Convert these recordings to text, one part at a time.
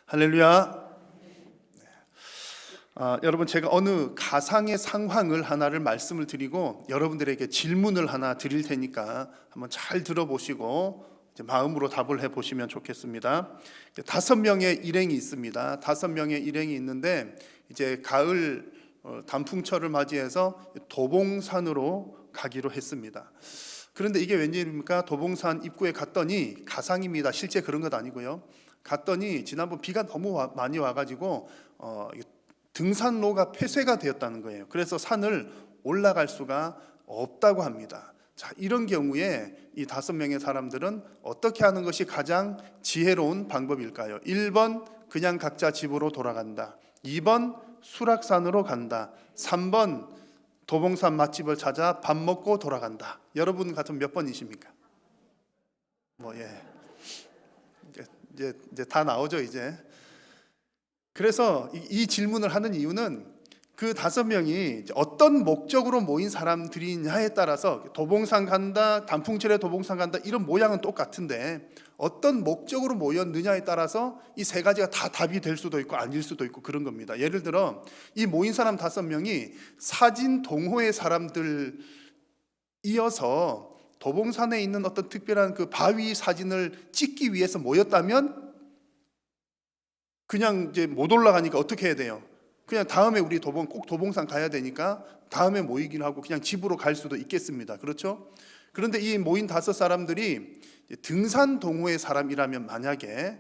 할렐루야. 여러분, 제가 어느 가상의 상황을 하나를 말씀을 드리고 여러분들에게 질문을 하나 드릴 테니까 한번 잘 들어보시고 이제 마음으로 답을 해보시면 좋겠습니다. 5명의 일행이 있습니다. 5명의 일행이 있는데 이제 가을 단풍철을 맞이해서 도봉산으로 가기로 했습니다. 그런데 이게 웬일입니까? 도봉산 입구에 갔더니, 가상입니다. 실제 그런 것 아니고요. 갔더니 지난번 비가 너무 많이 와가지고 등산로가 폐쇄가 되었다는 거예요. 그래서 산을 올라갈 수가 없다고 합니다. 자, 이런 경우에 이 5명의 사람들은 어떻게 하는 것이 가장 지혜로운 방법일까요? 1번 그냥 각자 집으로 돌아간다. 2번 수락산으로 간다. 3번 도봉산 맛집을 찾아 밥 먹고 돌아간다. 여러분 같으면 몇 번이십니까? 이제 다 나오죠 이제. 그래서 이 질문을 하는 이유는 그 5명이 어떤 목적으로 모인 사람들이냐에 따라서 도봉산 간다, 단풍철에 도봉산 간다, 이런 모양은 똑같은데 어떤 목적으로 모였느냐에 따라서 이 세 가지가 다 답이 될 수도 있고 아닐 수도 있고 그런 겁니다. 예를 들어 이 모인 사람 5명이 사진 동호회 사람들 이어서 도봉산에 있는 어떤 특별한 그 바위 사진을 찍기 위해서 모였다면 그냥 이제 못 올라가니까 어떻게 해야 돼요? 그냥 다음에 우리 꼭 도봉산 가야 되니까 다음에 모이긴 하고 그냥 집으로 갈 수도 있겠습니다. 그렇죠? 그런데 이 모인 5사람들이 등산 동호회 사람이라면 만약에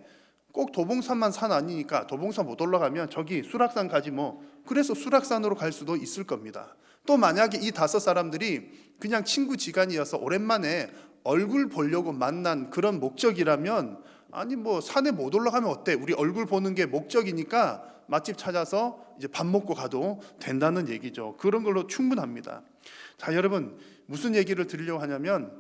꼭 도봉산만 산 아니니까 도봉산 못 올라가면 저기 수락산 가지 뭐, 그래서 수락산으로 갈 수도 있을 겁니다. 또 만약에 이 5사람들이 그냥 친구 지간이어서 오랜만에 얼굴 보려고 만난 그런 목적이라면, 아니 뭐 산에 못 올라가면 어때? 우리 얼굴 보는 게 목적이니까 맛집 찾아서 이제 밥 먹고 가도 된다는 얘기죠. 그런 걸로 충분합니다. 자, 여러분, 무슨 얘기를 드리려고 하냐면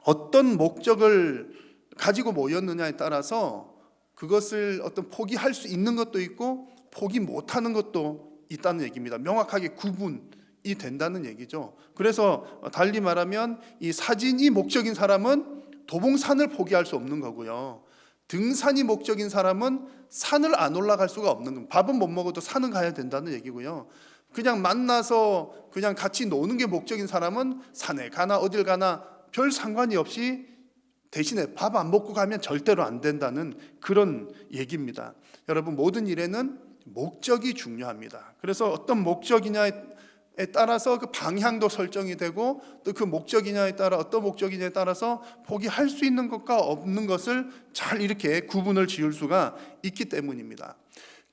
어떤 목적을 가지고 모였느냐에 따라서 그것을 어떤 포기할 수 있는 것도 있고 포기 못하는 것도 있다는 얘기입니다. 명확하게 구분이 된다는 얘기죠. 그래서 달리 말하면 이 사진이 목적인 사람은 도봉산을 포기할 수 없는 거고요. 등산이 목적인 사람은 산을 안 올라갈 수가 없는 겁니다. 밥은 못 먹어도 산은 가야 된다는 얘기고요. 그냥 만나서 그냥 같이 노는 게 목적인 사람은 산에 가나 어딜 가나 별 상관이 없이 대신에 밥 안 먹고 가면 절대로 안 된다는 그런 얘기입니다. 여러분, 모든 일에는 목적이 중요합니다. 그래서 어떤 목적이냐에 따라서 그 방향도 설정이 되고 또 그 목적이냐에 따라 어떤 목적이냐에 따라서 포기할 수 있는 것과 없는 것을 잘 이렇게 구분을 지을 수가 있기 때문입니다.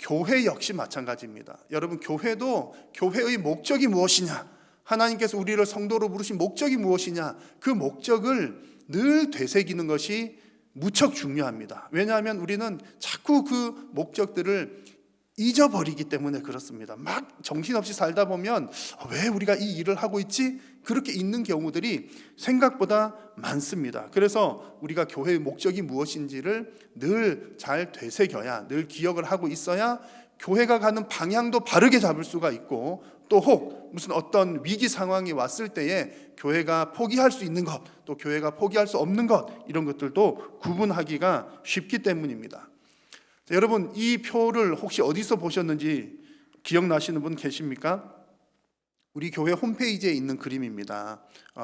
교회 역시 마찬가지입니다. 여러분, 교회도 교회의 목적이 무엇이냐, 하나님께서 우리를 성도로 부르신 목적이 무엇이냐, 그 목적을 늘 되새기는 것이 무척 중요합니다. 왜냐하면 우리는 자꾸 그 목적들을 잊어버리기 때문에 그렇습니다. 막 정신없이 살다 보면 왜 우리가 이 일을 하고 있지? 그렇게 있는 경우들이 생각보다 많습니다. 그래서 우리가 교회의 목적이 무엇인지를 늘 잘 되새겨야, 늘 기억을 하고 있어야 교회가 가는 방향도 바르게 잡을 수가 있고, 또 혹 무슨 어떤 위기 상황이 왔을 때에 교회가 포기할 수 있는 것, 또 교회가 포기할 수 없는 것, 이런 것들도 구분하기가 쉽기 때문입니다. 자, 여러분, 이 표를 혹시 어디서 보셨는지 기억나시는 분 계십니까? 우리 교회 홈페이지에 있는 그림입니다.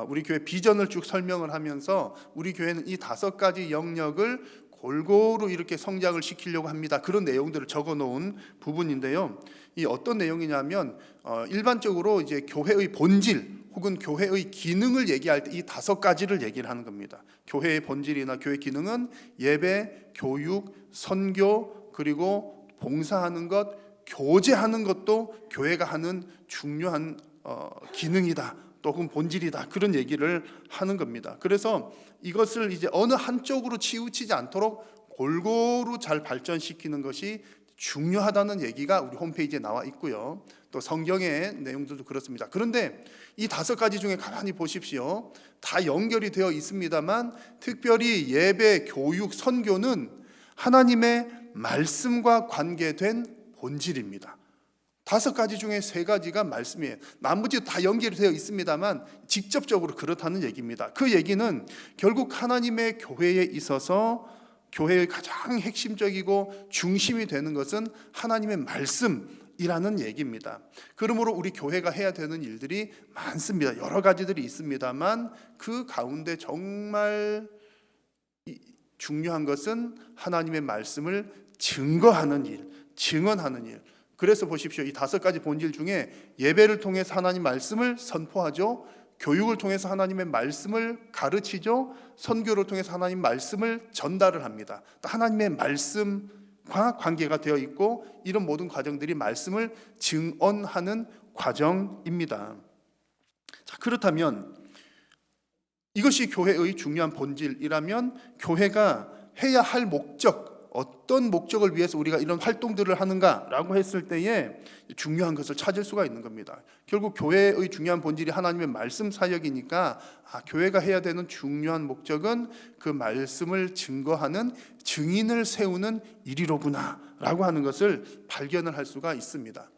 우리 교회 비전을 쭉 설명을 하면서 우리 교회는 이 5가지 영역을 골고루 이렇게 성장을 시키려고 합니다. 그런 내용들을 적어 놓은 부분인데요. 이 어떤 내용이냐면 일반적으로 이제 교회의 본질 혹은 교회의 기능을 얘기할 때 이 5가지를 얘기를 하는 겁니다. 교회의 본질이나 교회 기능은 예배, 교육, 선교, 그리고 봉사하는 것, 교제하는 것도 교회가 하는 중요한 기능이다, 또 혹은 본질이다, 그런 얘기를 하는 겁니다. 그래서 이것을 이제 어느 한쪽으로 치우치지 않도록 골고루 잘 발전시키는 것이 중요하다는 얘기가 우리 홈페이지에 나와 있고요. 또 성경의 내용들도 그렇습니다. 그런데 이 5가지 중에 가만히 보십시오. 다 연결이 되어 있습니다만 특별히 예배, 교육, 선교는 하나님의 말씀과 관계된 본질입니다. 5가지 중에 3가지가 말씀이에요. 나머지 다 연결이 되어 있습니다만 직접적으로 그렇다는 얘기입니다. 그 얘기는 결국 하나님의 교회에 있어서 교회의 가장 핵심적이고 중심이 되는 것은 하나님의 말씀이라는 얘기입니다. 그러므로 우리 교회가 해야 되는 일들이 많습니다. 여러 가지들이 있습니다만 그 가운데 정말 중요한 것은 하나님의 말씀을 증거하는 일, 증언하는 일. 그래서 보십시오. 이 5가지 본질 중에 예배를 통해서 하나님 말씀을 선포하죠. 교육을 통해서 하나님의 말씀을 가르치죠. 선교를 통해서 하나님 말씀을 전달을 합니다. 하나님의 말씀과 관계가 되어 있고 이런 모든 과정들이 말씀을 증언하는 과정입니다. 자, 그렇다면 이것이 교회의 중요한 본질이라면 교회가 해야 할 목적, 어떤 목적을 위해서 우리가 이런 활동들을 하는가라고 했을 때에 중요한 것을 찾을 수가 있는 겁니다. 결국 교회의 중요한 본질이 하나님의 말씀 사역이니까 교회가 해야 되는 중요한 목적은 그 말씀을 증거하는 증인을 세우는 일이로구나 라고 하는 것을 발견을 할 수가 있습니다.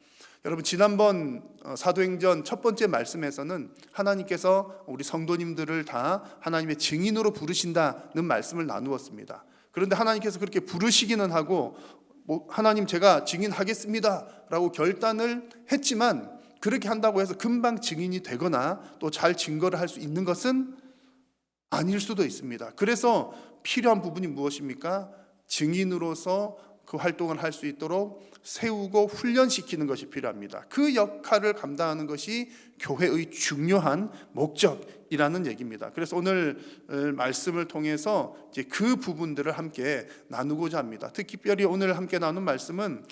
여러분, 지난번 사도행전 첫 번째 말씀에서는 하나님께서 우리 성도님들을 다 하나님의 증인으로 부르신다는 말씀을 나누었습니다. 그런데 하나님께서 그렇게 부르시기는 하고 하나님 제가 증인하겠습니다 라고 결단을 했지만 그렇게 한다고 해서 금방 증인이 되거나 또 잘 증거를 할 수 있는 것은 아닐 수도 있습니다. 그래서 필요한 부분이 무엇입니까? 증인으로서 그 활동을 할 수 있도록 세우고 훈련시키는 것이 필요합니다. 그 역할을 감당하는 것이 교회의 중요한 목적이라는 얘기입니다. 그래서 오늘 말씀을 통해서 이제 그 부분들을 함께 나누고자 합니다. 특별히 오늘 함께 나누는 말씀은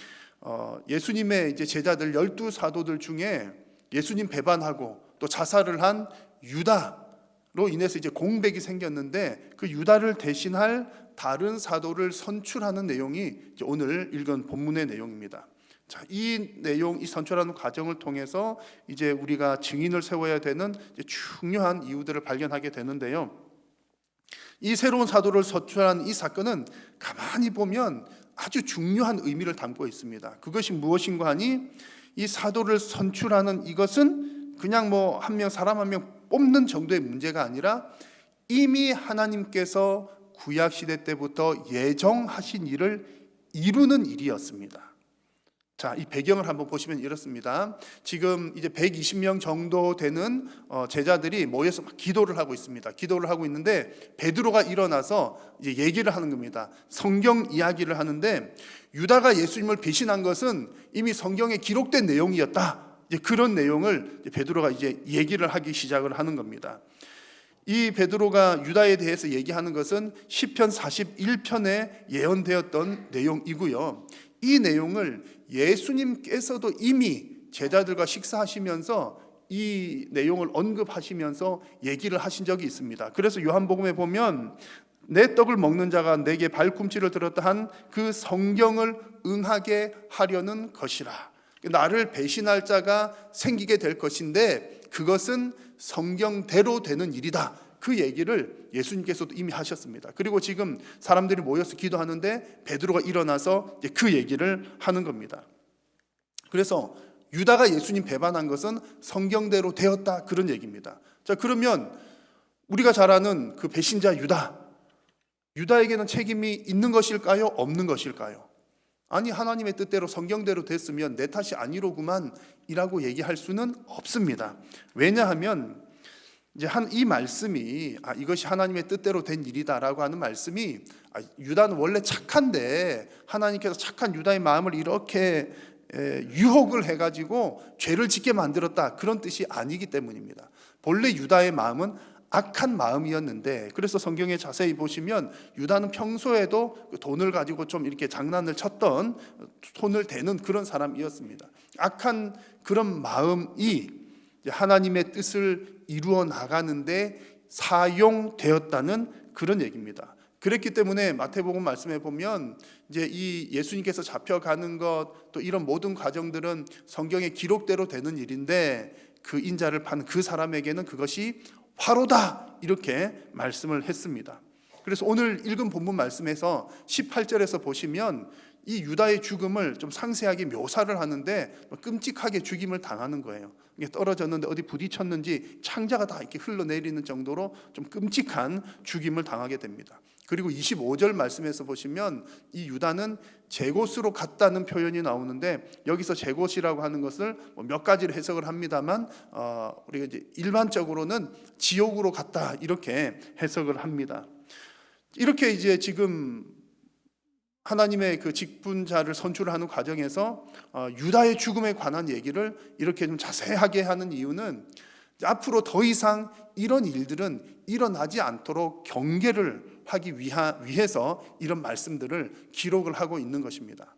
예수님의 이제 제자들 12사도들 중에 예수님 배반하고 또 자살을 한 유다로 인해서 이제 공백이 생겼는데 그 유다를 대신할 다른 사도를 선출하는 내용이 오늘 읽은 본문의 내용입니다. 자, 이 내용, 이 선출하는 과정을 통해서 이제 우리가 증인을 세워야 되는 중요한 이유들을 발견하게 되는데요. 이 새로운 사도를 선출한 이 사건은 가만히 보면 아주 중요한 의미를 담고 있습니다. 그것이 무엇인가 하니 이 사도를 선출하는 이것은 그냥 사람 한 명 뽑는 정도의 문제가 아니라 이미 하나님께서 구약 시대 때부터 예정하신 일을 이루는 일이었습니다. 자, 이 배경을 한번 보시면 이렇습니다. 지금 이제 120명 정도 되는 제자들이 모여서 막 기도를 하고 있습니다. 기도를 하고 있는데 베드로가 일어나서 이제 얘기를 하는 겁니다. 성경 이야기를 하는데 유다가 예수님을 배신한 것은 이미 성경에 기록된 내용이었다. 이제 그런 내용을 베드로가 이제 얘기를 하기 시작을 하는 겁니다. 이 베드로가 유다에 대해서 얘기하는 것은 시편 41편에 예언되었던 내용이고요. 이 내용을 예수님께서도 이미 제자들과 식사하시면서 이 내용을 언급하시면서 얘기를 하신 적이 있습니다. 그래서 요한복음에 보면 내 떡을 먹는 자가 내게 발꿈치를 들었다 한 그 성경을 응하게 하려는 것이라. 나를 배신할 자가 생기게 될 것인데 그것은 성경대로 되는 일이다. 그 얘기를 예수님께서도 이미 하셨습니다. 그리고 지금 사람들이 모여서 기도하는데 베드로가 일어나서 이제 그 얘기를 하는 겁니다. 그래서 유다가 예수님 배반한 것은 성경대로 되었다, 그런 얘기입니다. 자, 그러면 우리가 잘 아는 그 배신자 유다에게는 책임이 있는 것일까요? 없는 것일까요? 아니, 하나님의 뜻대로 성경대로 됐으면 내 탓이 아니로구만 이라고 얘기할 수는 없습니다. 왜냐하면 이제 이 말씀이 이것이 하나님의 뜻대로 된 일이다라고 하는 말씀이 유다는 원래 착한데 하나님께서 착한 유다의 마음을 이렇게 유혹을 해가지고 죄를 짓게 만들었다, 그런 뜻이 아니기 때문입니다. 본래 유다의 마음은 악한 마음이었는데, 그래서 성경에 자세히 보시면 유다는 평소에도 돈을 가지고 좀 이렇게 장난을 쳤던, 손을 대는 그런 사람이었습니다. 악한 그런 마음이 하나님의 뜻을 이루어 나가는데 사용되었다는 그런 얘기입니다. 그랬기 때문에 마태복음 말씀에 보면 이제 이 예수님께서 잡혀가는 것, 또 이런 모든 과정들은 성경의 기록대로 되는 일인데 그 인자를 판 그 사람에게는 그것이 화로다, 이렇게 말씀을 했습니다. 그래서 오늘 읽은 본문 말씀에서 18절에서 보시면 이 유다의 죽음을 좀 상세하게 묘사를 하는데 끔찍하게 죽임을 당하는 거예요. 이게 떨어졌는데 어디 부딪혔는지 창자가 다 이렇게 흘러내리는 정도로 좀 끔찍한 죽임을 당하게 됩니다. 그리고 25절 말씀에서 보시면 이 유다는 제 곳으로 갔다는 표현이 나오는데, 여기서 제 곳이라고 하는 것을 몇 가지로 해석을 합니다만 우리가 이제 일반적으로는 지옥으로 갔다 이렇게 해석을 합니다. 이렇게 이제 지금 하나님의 그 직분자를 선출하는 과정에서 유다의 죽음에 관한 얘기를 이렇게 좀 자세하게 하는 이유는 앞으로 더 이상 이런 일들은 일어나지 않도록 경계를 하기 위해서 이런 말씀들을 기록을 하고 있는 것입니다.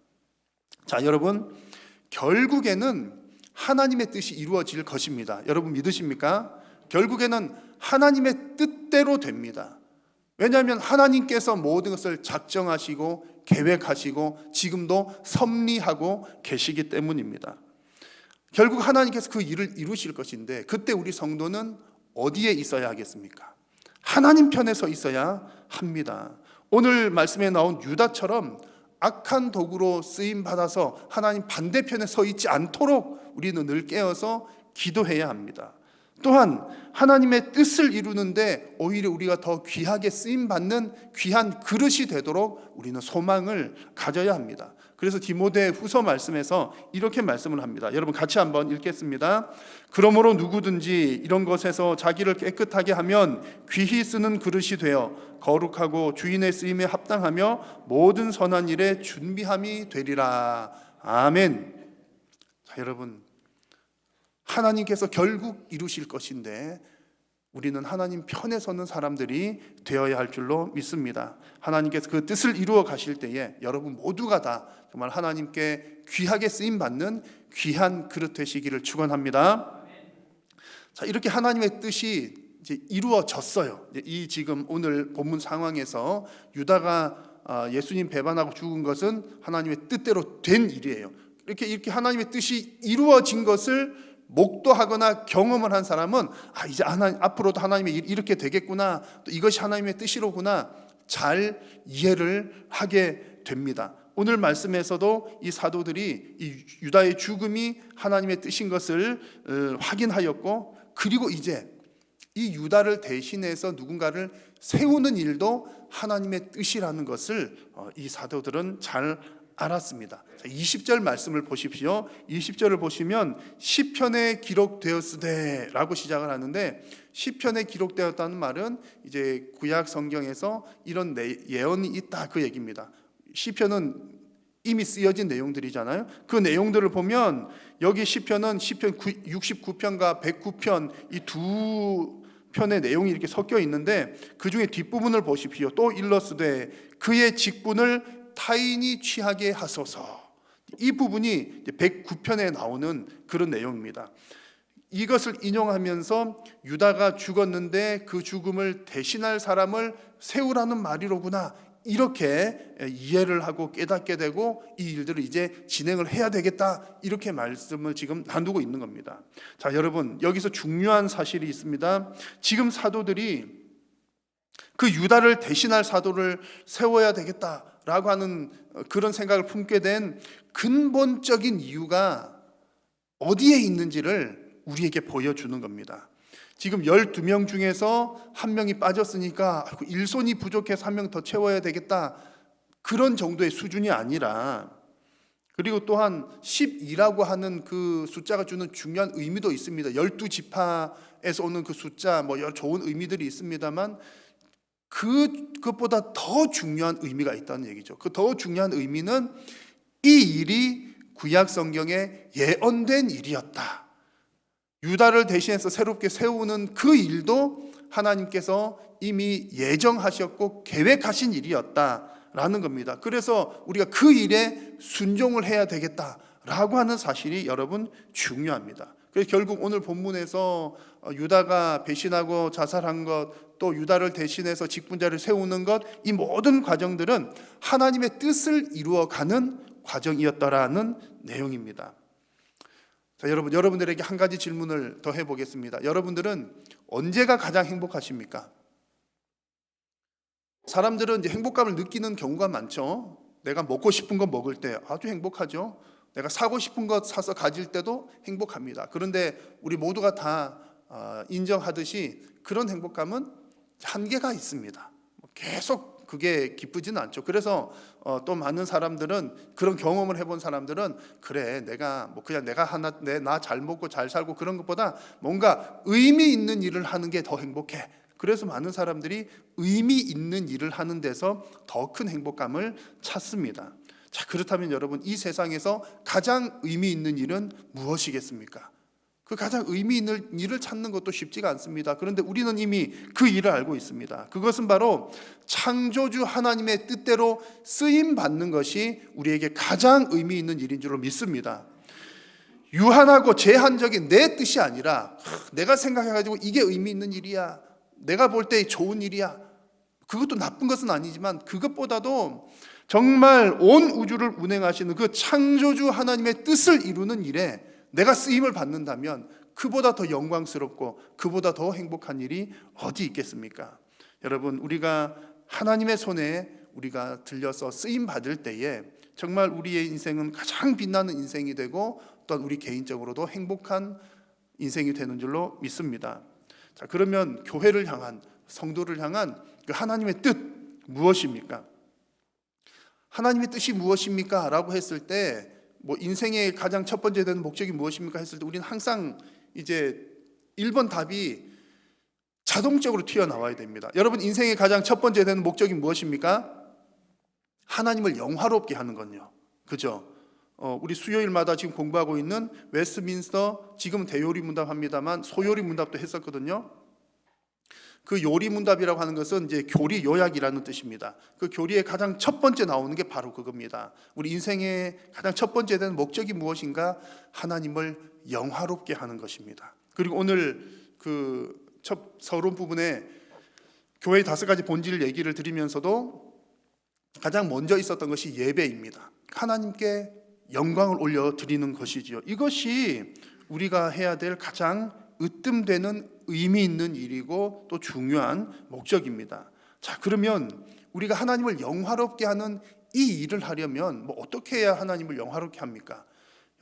자, 여러분, 결국에는 하나님의 뜻이 이루어질 것입니다. 여러분 믿으십니까? 결국에는 하나님의 뜻대로 됩니다. 왜냐하면 하나님께서 모든 것을 작정하시고 계획하시고 지금도 섭리하고 계시기 때문입니다. 결국 하나님께서 그 일을 이루실 것인데, 그때 우리 성도는 어디에 있어야 하겠습니까? 하나님 편에 서 있어야 합니다. 오늘 말씀에 나온 유다처럼 악한 도구로 쓰임 받아서 하나님 반대편에 서 있지 않도록 우리는 늘 깨어서 기도해야 합니다. 또한 하나님의 뜻을 이루는데 오히려 우리가 더 귀하게 쓰임받는 귀한 그릇이 되도록 우리는 소망을 가져야 합니다. 그래서 디모데 후서 말씀에서 이렇게 말씀을 합니다. 여러분 같이 한번 읽겠습니다. 그러므로 누구든지 이런 것에서 자기를 깨끗하게 하면 귀히 쓰는 그릇이 되어 거룩하고 주인의 쓰임에 합당하며 모든 선한 일에 준비함이 되리라. 아멘. 자, 여러분, 하나님께서 결국 이루실 것인데 우리는 하나님 편에 서는 사람들이 되어야 할 줄로 믿습니다. 하나님께서 그 뜻을 이루어 가실 때에 여러분 모두가 다 정말 하나님께 귀하게 쓰임받는 귀한 그릇 되시기를 축원합니다. 자, 이렇게 하나님의 뜻이 이제 이루어졌어요. 이 지금 오늘 본문 상황에서 유다가 예수님 배반하고 죽은 것은 하나님의 뜻대로 된 일이에요. 이렇게 하나님의 뜻이 이루어진 것을 목도하거나 경험을 한 사람은 이제 앞으로도 하나님의 일 이렇게 되겠구나, 또 이것이 하나님의 뜻이로구나 잘 이해를 하게 됩니다. 오늘 말씀에서도 이 사도들이 이 유다의 죽음이 하나님의 뜻인 것을 확인하였고, 그리고 이제 이 유다를 대신해서 누군가를 세우는 일도 하나님의 뜻이라는 것을 이 사도들은 잘 알았습니다. 20절 말씀을 보십시오. 20절을 보시면 시편에 기록되었으되 라고 시작을 하는데, 시편에 기록되었다는 말은 이제 구약 성경에서 이런 예언이 있다 그 얘기입니다. 시편은 이미 쓰여진 내용들이잖아요. 그 내용들을 보면 여기 시편은 시편 69편과 109편 이 두 편의 내용이 이렇게 섞여 있는데, 그 중에 뒷부분을 보십시오. 또 일러스되 그의 직분을 타인이 취하게 하소서. 이 부분이 109편에 나오는 그런 내용입니다. 이것을 인용하면서 유다가 죽었는데 그 죽음을 대신할 사람을 세우라는 말이로구나, 이렇게 이해를 하고 깨닫게 되고 이 일들을 이제 진행을 해야 되겠다, 이렇게 말씀을 지금 나누고 있는 겁니다. 자, 여러분, 여기서 중요한 사실이 있습니다. 지금 사도들이 그 유다를 대신할 사도를 세워야 되겠다라고 하는 그런 생각을 품게 된 근본적인 이유가 어디에 있는지를 우리에게 보여주는 겁니다. 지금 12명 중에서 한 명이 빠졌으니까 일손이 부족해서 한 명 더 채워야 되겠다, 그런 정도의 수준이 아니라, 그리고 또한 12라고 하는 그 숫자가 주는 중요한 의미도 있습니다. 12지파에서 오는 그 숫자, 여러 좋은 의미들이 있습니다만 그것보다 더 중요한 의미가 있다는 얘기죠. 그 더 중요한 의미는 이 일이 구약 성경에 예언된 일이었다. 유다를 대신해서 새롭게 세우는 그 일도 하나님께서 이미 예정하셨고 계획하신 일이었다라는 겁니다. 그래서 우리가 그 일에 순종을 해야 되겠다라고 하는 사실이 여러분 중요합니다. 그래서 결국 오늘 본문에서 유다가 배신하고 자살한 것, 또 유다를 대신해서 직분자를 세우는 것, 이 모든 과정들은 하나님의 뜻을 이루어가는 과정이었다라는 내용입니다. 자, 여러분들에게 한 가지 질문을 더 해보겠습니다. 여러분들은 언제가 가장 행복하십니까? 사람들은 이제 행복감을 느끼는 경우가 많죠. 내가 먹고 싶은 거 먹을 때 아주 행복하죠. 내가 사고 싶은 것 사서 가질 때도 행복합니다. 그런데 우리 모두가 다 인정하듯이 그런 행복감은 한계가 있습니다. 계속 그게 기쁘지는 않죠. 그래서 또 많은 사람들은, 그런 경험을 해본 사람들은, 그래 내가 뭐 그냥 내가 나 잘 먹고 잘 살고 그런 것보다 뭔가 의미 있는 일을 하는 게 더 행복해. 그래서 많은 사람들이 의미 있는 일을 하는 데서 더 큰 행복감을 찾습니다. 자, 그렇다면 여러분, 이 세상에서 가장 의미 있는 일은 무엇이겠습니까? 그 가장 의미 있는 일을 찾는 것도 쉽지가 않습니다. 그런데 우리는 이미 그 일을 알고 있습니다. 그것은 바로 창조주 하나님의 뜻대로 쓰임 받는 것이 우리에게 가장 의미 있는 일인 줄로 믿습니다. 유한하고 제한적인 내 뜻이 아니라 내가 생각해가지고 이게 의미 있는 일이야, 내가 볼 때 좋은 일이야, 그것도 나쁜 것은 아니지만 그것보다도 정말 온 우주를 운행하시는 그 창조주 하나님의 뜻을 이루는 일에 내가 쓰임을 받는다면 그보다 더 영광스럽고 그보다 더 행복한 일이 어디 있겠습니까? 여러분, 우리가 하나님의 손에 우리가 들려서 쓰임 받을 때에 정말 우리의 인생은 가장 빛나는 인생이 되고 또한 우리 개인적으로도 행복한 인생이 되는 줄로 믿습니다. 자, 그러면 교회를 향한, 성도를 향한 그 하나님의 뜻 무엇입니까? 하나님의 뜻이 무엇입니까? 라고 했을 때 뭐 인생의 가장 첫 번째 되는 목적이 무엇입니까? 했을 때 우리는 항상 이제 1번 답이 자동적으로 튀어나와야 됩니다. 여러분, 인생의 가장 첫 번째 되는 목적이 무엇입니까? 하나님을 영화롭게 하는 건요. 그죠? 우리 수요일마다 지금 공부하고 있는 웨스트민스터, 지금은 대요리 문답 합니다만 소요리 문답도 했었거든요. 그 요리 문답이라고 하는 것은 이제 교리 요약이라는 뜻입니다. 그 교리의 가장 첫 번째 나오는 게 바로 그겁니다. 우리 인생의 가장 첫 번째 되는 목적이 무엇인가? 하나님을 영화롭게 하는 것입니다. 그리고 오늘 그 첫 서론 부분에 교회의 5가지 본질 얘기를 드리면서도 가장 먼저 있었던 것이 예배입니다. 하나님께 영광을 올려드리는 것이지요. 이것이 우리가 해야 될 가장 으뜸되는 의미 있는 일이고 또 중요한 목적입니다. 자, 그러면 우리가 하나님을 영화롭게 하는 이 일을 하려면 뭐 어떻게 해야 하나님을 영화롭게 합니까?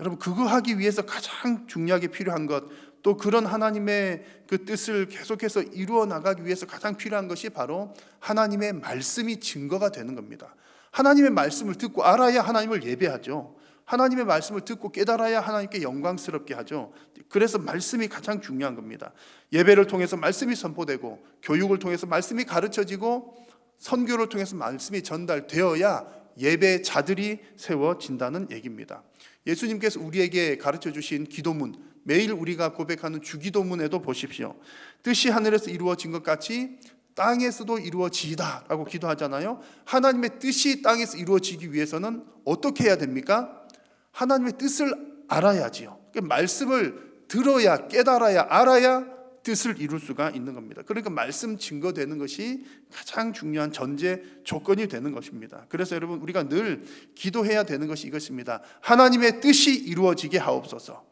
여러분, 그거 하기 위해서 가장 중요하게 필요한 것, 또 그런 하나님의 그 뜻을 계속해서 이루어 나가기 위해서 가장 필요한 것이 바로 하나님의 말씀이 증거가 되는 겁니다. 하나님의 말씀을 듣고 알아야 하나님을 예배하죠. 하나님의 말씀을 듣고 깨달아야 하나님께 영광스럽게 하죠. 그래서 말씀이 가장 중요한 겁니다. 예배를 통해서 말씀이 선포되고, 교육을 통해서 말씀이 가르쳐지고, 선교를 통해서 말씀이 전달되어야 예배자들이 세워진다는 얘기입니다. 예수님께서 우리에게 가르쳐 주신 기도문, 매일 우리가 고백하는 주기도문에도 보십시오. 뜻이 하늘에서 이루어진 것 같이 땅에서도 이루어지이다 라고 기도하잖아요. 하나님의 뜻이 땅에서 이루어지기 위해서는 어떻게 해야 됩니까? 하나님의 뜻을 알아야지요. 말씀을 들어야, 깨달아야, 알아야 뜻을 이룰 수가 있는 겁니다. 그러니까 말씀 증거되는 것이 가장 중요한 전제 조건이 되는 것입니다. 그래서 여러분, 우리가 늘 기도해야 되는 것이 이것입니다. 하나님의 뜻이 이루어지게 하옵소서.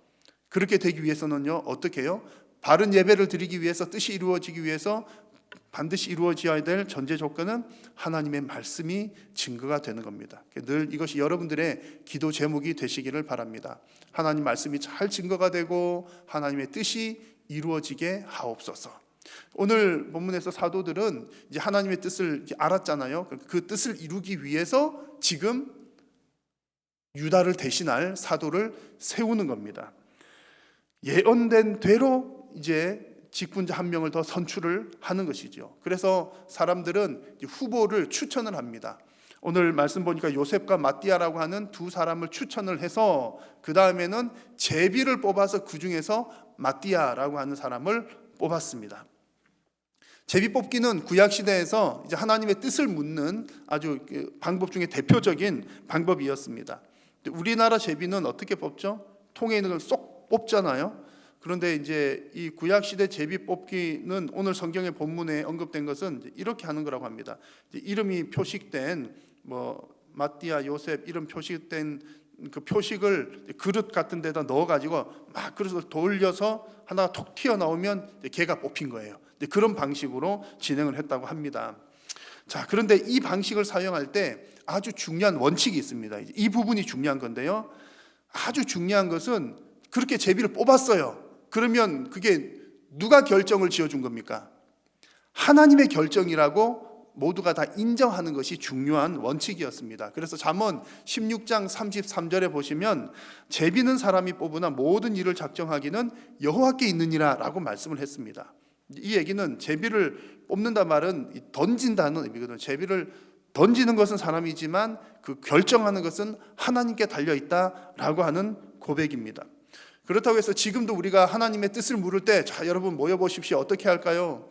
그렇게 되기 위해서는요, 어떻게 해요? 바른 예배를 드리기 위해서, 뜻이 이루어지기 위해서 반드시 이루어져야 될 전제 조건은 하나님의 말씀이 증거가 되는 겁니다. 늘 이것이 여러분들의 기도 제목이 되시기를 바랍니다. 하나님 말씀이 잘 증거가 되고 하나님의 뜻이 이루어지게 하옵소서. 오늘 본문에서 사도들은 이제 하나님의 뜻을 알았잖아요. 그 뜻을 이루기 위해서 지금 유다를 대신할 사도를 세우는 겁니다. 예언된 대로 이제 직분자 한 명을 더 선출을 하는 것이죠. 그래서 사람들은 후보를 추천을 합니다. 오늘 말씀 보니까 요셉과 마띠아라고 하는 두 사람을 추천을 해서 그 다음에는 제비를 뽑아서 그 중에서 마띠아라고 하는 사람을 뽑았습니다. 제비 뽑기는 구약 시대에서 이제 하나님의 뜻을 묻는 아주 방법 중에 대표적인 방법이었습니다. 우리나라 제비는 어떻게 뽑죠? 통에 있는 걸 쏙 뽑잖아요. 그런데 이제 이 구약 시대 제비 뽑기는 오늘 성경의 본문에 언급된 것은 이렇게 하는 거라고 합니다. 이름이 표식된 뭐 마띠아, 요셉 이름 표식된 그 표식을 그릇 같은 데다 넣어 가지고 막 그릇을 돌려서 하나가 톡 튀어나오면 걔가 뽑힌 거예요. 그런 방식으로 진행을 했다고 합니다. 자, 그런데 이 방식을 사용할 때 아주 중요한 원칙이 있습니다. 이 부분이 중요한 건데요. 아주 중요한 것은 그렇게 제비를 뽑았어요. 그러면 그게 누가 결정을 지어준 겁니까? 하나님의 결정이라고 모두가 다 인정하는 것이 중요한 원칙이었습니다. 그래서 잠언 16장 33절에 보시면 제비는 사람이 뽑으나 모든 일을 작정하기는 여호와께 있느니라 라고 말씀을 했습니다. 이 얘기는 제비를 뽑는다 말은 던진다는 의미거든요. 제비를 던지는 것은 사람이지만 그 결정하는 것은 하나님께 달려있다라고 하는 고백입니다. 그렇다고 해서 지금도 우리가 하나님의 뜻을 물을 때 자 여러분 모여보십시오. 어떻게 할까요?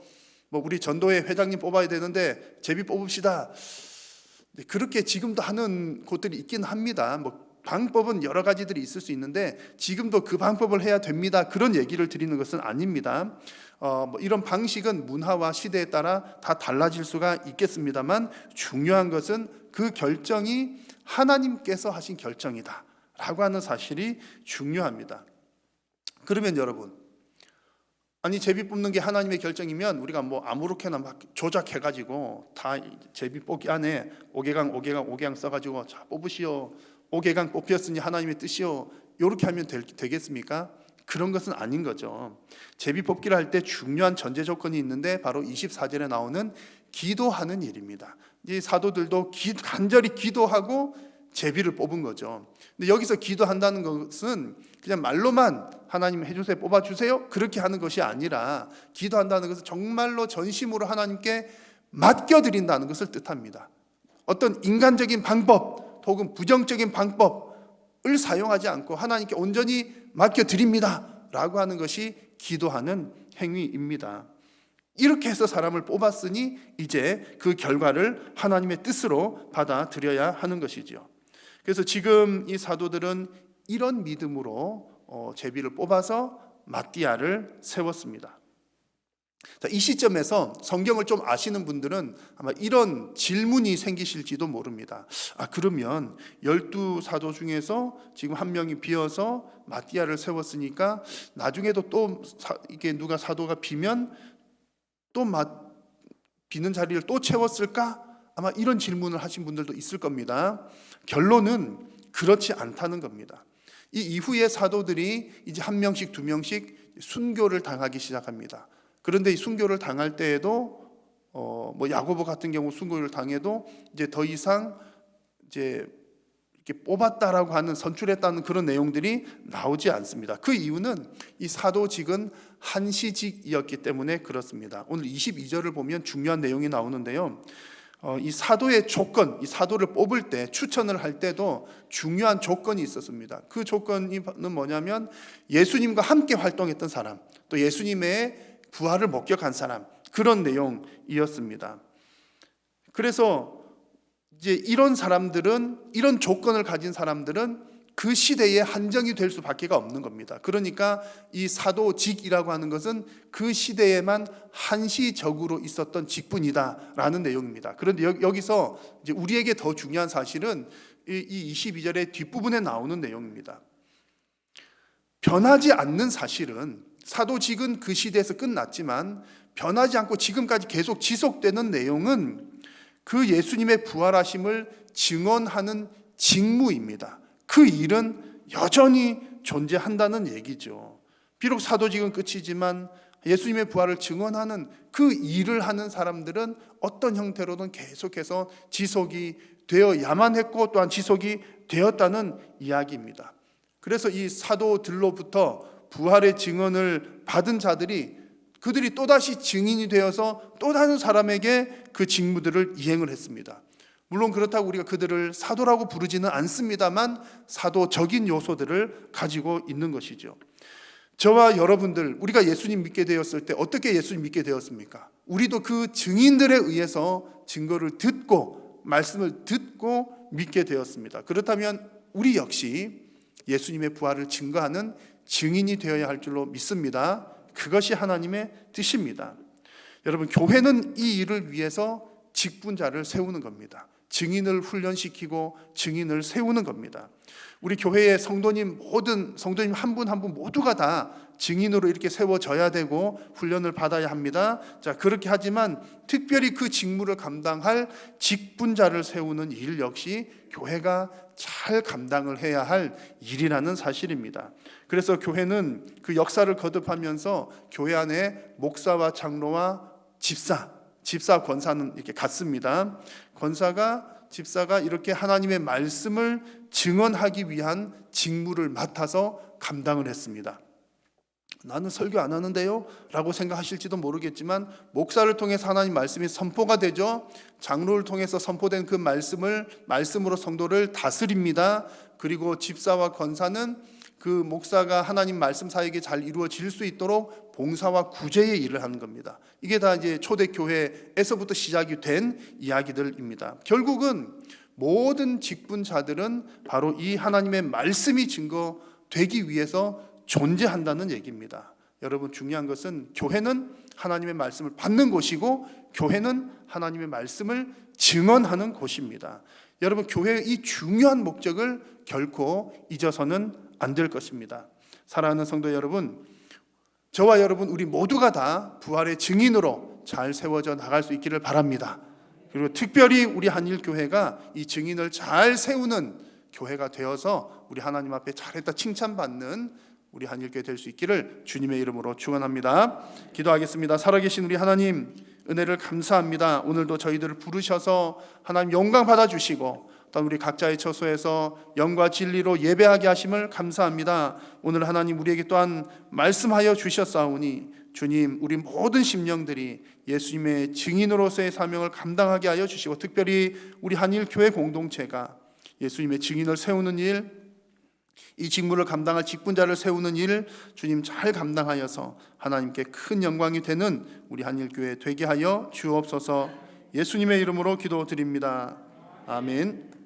우리 전도회 회장님 뽑아야 되는데 제비 뽑읍시다. 그렇게 지금도 하는 곳들이 있긴 합니다. 방법은 여러 가지들이 있을 수 있는데 지금도 그 방법을 해야 됩니다. 그런 얘기를 드리는 것은 아닙니다. 이런 방식은 문화와 시대에 따라 다 달라질 수가 있겠습니다만 중요한 것은 그 결정이 하나님께서 하신 결정이다 라고 하는 사실이 중요합니다. 그러면 여러분, 아니 제비 뽑는 게 하나님의 결정이면 우리가 아무렇게나 막 조작해가지고 다 제비 뽑기 안에 5개강 써가지고 자 뽑으시오, 5개강 뽑혔으니 하나님의 뜻이오, 이렇게 하면 되겠습니까? 그런 것은 아닌 거죠. 제비 뽑기를 할 때 중요한 전제 조건이 있는데 바로 24절에 나오는 기도하는 일입니다. 이 사도들도 간절히 기도하고 제비를 뽑은 거죠. 근데 여기서 기도한다는 것은 그냥 말로만 하나님 해주세요, 뽑아주세요 그렇게 하는 것이 아니라 기도한다는 것은 정말로 전심으로 하나님께 맡겨드린다는 것을 뜻합니다. 어떤 인간적인 방법 혹은 부정적인 방법을 사용하지 않고 하나님께 온전히 맡겨드립니다 라고 하는 것이 기도하는 행위입니다. 이렇게 해서 사람을 뽑았으니 이제 그 결과를 하나님의 뜻으로 받아들여야 하는 것이지요. 그래서 지금 이 사도들은 이런 믿음으로 제비를 뽑아서 마띠아를 세웠습니다. 자, 이 시점에서 성경을 좀 아시는 분들은 아마 이런 질문이 생기실지도 모릅니다. 그러면 12사도 중에서 지금 한 명이 비어서 마띠아를 세웠으니까 나중에도 또 이게 누가 사도가 비면 또 비는 자리를 또 채웠을까? 아마 이런 질문을 하신 분들도 있을 겁니다. 결론은 그렇지 않다는 겁니다. 이 이후에 사도들이 이제 한 명씩 두 명씩 순교를 당하기 시작합니다. 그런데 이 순교를 당할 때에도 야고보 같은 경우 순교를 당해도 이제 더 이상 이제 이렇게 뽑았다라고 하는 선출했다는 그런 내용들이 나오지 않습니다. 그 이유는 이 사도직은 한시직이었기 때문에 그렇습니다. 오늘 22절을 보면 중요한 내용이 나오는데요. 이 사도의 조건, 이 사도를 뽑을 때 추천을 할 때도 중요한 조건이 있었습니다. 그 조건은 뭐냐면 예수님과 함께 활동했던 사람, 또 예수님의 부활을 목격한 사람, 그런 내용이었습니다. 그래서 이제 이런 사람들은, 이런 조건을 가진 사람들은 그 시대에 한정이 될 수밖에 없는 겁니다. 그러니까 이 사도직이라고 하는 것은 그 시대에만 한시적으로 있었던 직분이다라는 내용입니다. 그런데 여기서 이제 우리에게 더 중요한 사실은 이 22절의 뒷부분에 나오는 내용입니다. 변하지 않는 사실은 사도직은 그 시대에서 끝났지만 변하지 않고 지금까지 계속 지속되는 내용은 그 예수님의 부활하심을 증언하는 직무입니다. 그 일은 여전히 존재한다는 얘기죠. 비록 사도직은 끝이지만 예수님의 부활을 증언하는 그 일을 하는 사람들은 어떤 형태로든 계속해서 지속이 되어야만 했고 또한 지속이 되었다는 이야기입니다. 그래서 이 사도들로부터 부활의 증언을 받은 자들이 그들이 또다시 증인이 되어서 또 다른 사람에게 그 직무들을 이행을 했습니다. 물론 그렇다고 우리가 그들을 사도라고 부르지는 않습니다만 사도적인 요소들을 가지고 있는 것이죠. 저와 여러분들, 우리가 예수님 믿게 되었을 때 어떻게 예수님 믿게 되었습니까? 우리도 그 증인들에 의해서 증거를 듣고 말씀을 듣고 믿게 되었습니다. 그렇다면 우리 역시 예수님의 부활을 증거하는 증인이 되어야 할 줄로 믿습니다. 그것이 하나님의 뜻입니다. 여러분, 교회는 이 일을 위해서 직분자를 세우는 겁니다. 증인을 훈련시키고 증인을 세우는 겁니다. 우리 교회의 성도님 한 분 한 분 모두가 다 증인으로 이렇게 세워져야 되고 훈련을 받아야 합니다. 자, 그렇게 하지만 특별히 그 직무를 감당할 직분자를 세우는 일 역시 교회가 잘 감당을 해야 할 일이라는 사실입니다. 그래서 교회는 그 역사를 거듭하면서 교회 안에 목사와 장로와 집사, 집사 권사는 이렇게 같습니다. 집사가 이렇게 하나님의 말씀을 증언하기 위한 직무를 맡아서 감당을 했습니다. 나는 설교 안 하는데요? 라고 생각하실지도 모르겠지만 목사를 통해서 하나님 말씀이 선포가 되죠. 장로를 통해서 선포된 그 말씀으로 성도를 다스립니다. 그리고 집사와 권사는 그 목사가 하나님 말씀 사역이 잘 이루어질 수 있도록 봉사와 구제의 일을 하는 겁니다. 이게 다 이제 초대교회에서부터 시작이 된 이야기들입니다. 결국은 모든 직분자들은 바로 이 하나님의 말씀이 증거되기 위해서 존재한다는 얘기입니다. 여러분, 중요한 것은 교회는 하나님의 말씀을 받는 곳이고 교회는 하나님의 말씀을 증언하는 곳입니다. 여러분, 교회의 이 중요한 목적을 결코 잊어서는 안 될 것입니다. 사랑하는 성도 여러분, 저와 여러분 우리 모두가 다 부활의 증인으로 잘 세워져 나갈 수 있기를 바랍니다. 그리고 특별히 우리 한일교회가 이 증인을 잘 세우는 교회가 되어서 우리 하나님 앞에 잘했다 칭찬받는 우리 한일교회 될 수 있기를 주님의 이름으로 축원합니다. 기도하겠습니다. 살아계신 우리 하나님, 은혜를 감사합니다. 오늘도 저희들을 부르셔서 하나님 영광 받아주시고 또한 우리 각자의 처소에서 영과 진리로 예배하게 하심을 감사합니다. 오늘 하나님 우리에게 또한 말씀하여 주셨사오니 주님, 우리 모든 심령들이 예수님의 증인으로서의 사명을 감당하게 하여 주시고 특별히 우리 한일교회 공동체가 예수님의 증인을 세우는 일, 이 직무를 감당할 직분자를 세우는 일 주님 잘 감당하여서 하나님께 큰 영광이 되는 우리 한일교회 되게 하여 주옵소서. 예수님의 이름으로 기도드립니다. 아멘.